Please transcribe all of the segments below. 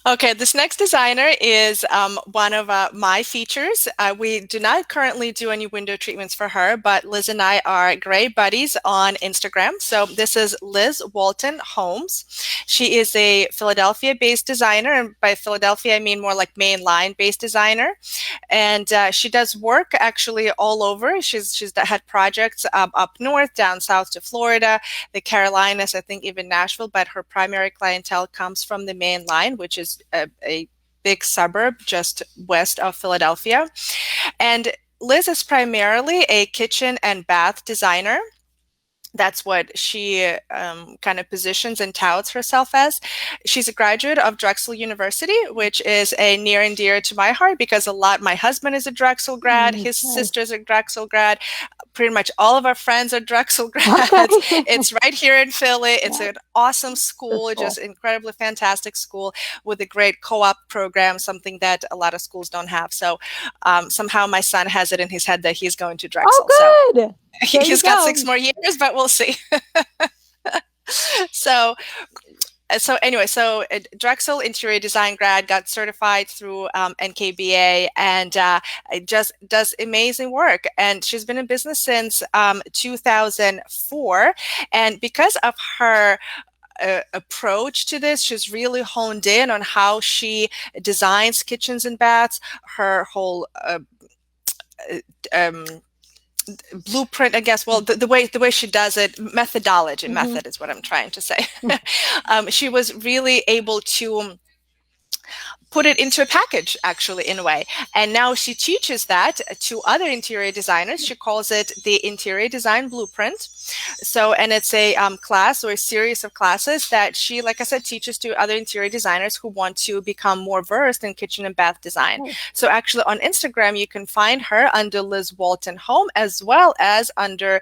Okay, this next designer is one of my features. We do not currently do any window treatments for her, but Liz and I are great buddies on Instagram. So this is Liz Walton Homes. She is a Philadelphia-based designer, and by Philadelphia I mean more like mainline-based designer. And she does work actually all over. She's had projects up north, down south to Florida, the Carolinas, I think even Nashville, but her primary clientele comes from the main line, which is a big suburb just west of Philadelphia. And Liz is primarily a kitchen and bath designer. That's what she kind of positions and touts herself as. She's a graduate of Drexel University, which is a near and dear to my heart because my husband is a Drexel grad, his sister's a Drexel grad, pretty much all of our friends are Drexel grads. Okay. It's right here in Philly. It's Yeah. an awesome school, just incredibly fantastic school with a great co-op program, something that a lot of schools don't have. So somehow my son has it in his head that he's going to Drexel. Oh, good. So There you he's got go. 6 more years, but we'll see. So anyway, Drexel interior design grad, got certified through NKBA, and just does amazing work. And she's been in business since 2004. And because of her approach to this, she's really honed in on how she designs kitchens and baths. Her whole blueprint, I guess. Well, the way she does it, methodology, method is what I'm trying to say. She was really able to put it into a package, actually, in a way. And now she teaches that to other interior designers. She calls it the Interior Design Blueprint. So, and it's a class or a series of classes that she, like I said, teaches to other interior designers who want to become more versed in kitchen and bath design. So actually on Instagram, you can find her under Liz Walton Home as well as under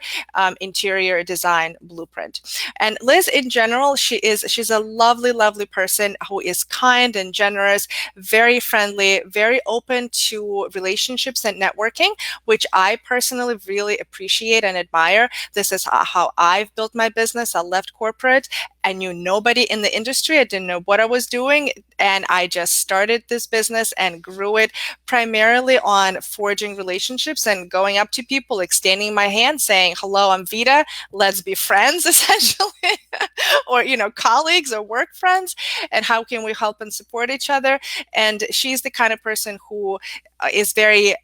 Interior Design Blueprint. And Liz, in general, she's a lovely, lovely person who is kind and generous, very friendly, very open to relationships and networking, which I personally really appreciate and admire. This is how I've built my business. I left corporate. I knew nobody in the industry. I didn't know what I was doing. And I just started this business and grew it primarily on forging relationships and going up to people, extending my hand, saying, hello, I'm Vita. Let's be friends, essentially, or, colleagues or work friends. And how can we help and support each other? And she's the kind of person who is very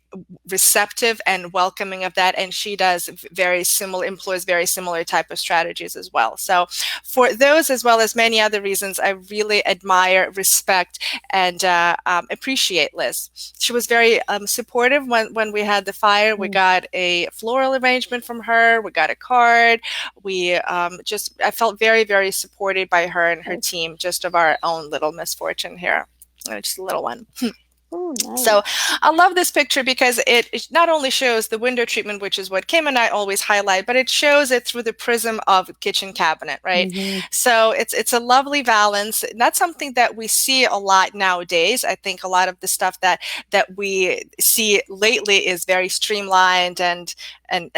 receptive and welcoming of that, and she employs very similar type of strategies as well. So for those as well as many other reasons, I really admire, respect, and appreciate Liz. She was very supportive when we had the fire. We got a floral arrangement from her. We got a card. I felt very, very supported by her and her team, just of our own little misfortune here. Just a little one. Oh, nice. So I love this picture because it not only shows the window treatment, which is what Kim and I always highlight, but it shows it through the prism of kitchen cabinet, right? So it's a lovely balance. Not something that we see a lot nowadays. I think a lot of the stuff that we see lately is very streamlined and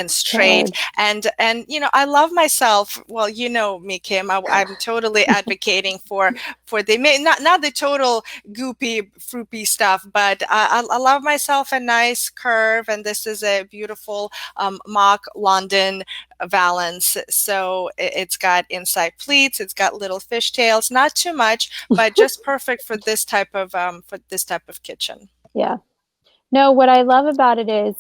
straight. And I love myself. Well, you know me, Kim. I'm totally advocating for the not the total goopy, froopy stuff, but I love myself a nice curve. And this is a beautiful mock London valance. So it's got inside pleats. It's got little fishtails. Not too much, but just perfect for this type of kitchen. Yeah. No, what I love about it is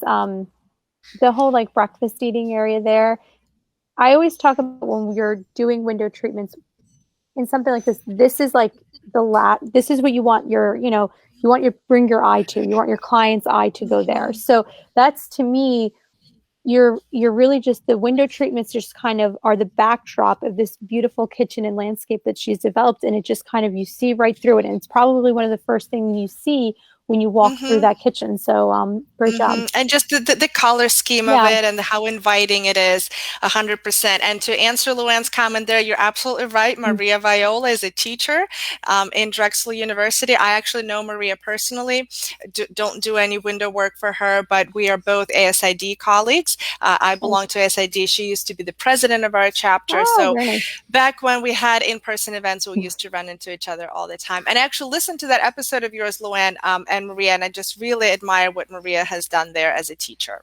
the whole like breakfast eating area there. I always talk about when you're doing window treatments in something like this. This is like this is what you want bring your eye to. You want your client's eye to go there. So that's, to me, you're really just, the window treatments just kind of are the backdrop of this beautiful kitchen and landscape that she's developed. And it just kind of, you see right through it. And it's probably one of the first things you see when you walk through Mm-hmm. that kitchen. So great job. And just the color scheme of Yeah. it and how inviting it is, 100%. And to answer Luann's comment there, you're absolutely right. Mm. Maria Viola is a teacher in Drexel University. I actually know Maria personally. Don't do any window work for her, but we are both ASID colleagues. I belong Nice. to ASID. She used to be the president of our chapter. Oh, So very nice. back when we had in-person events, we used to run into each other all the time. And I actually listened to that episode of yours, Luann, and Maria, and I just really admire what Maria has done there as a teacher.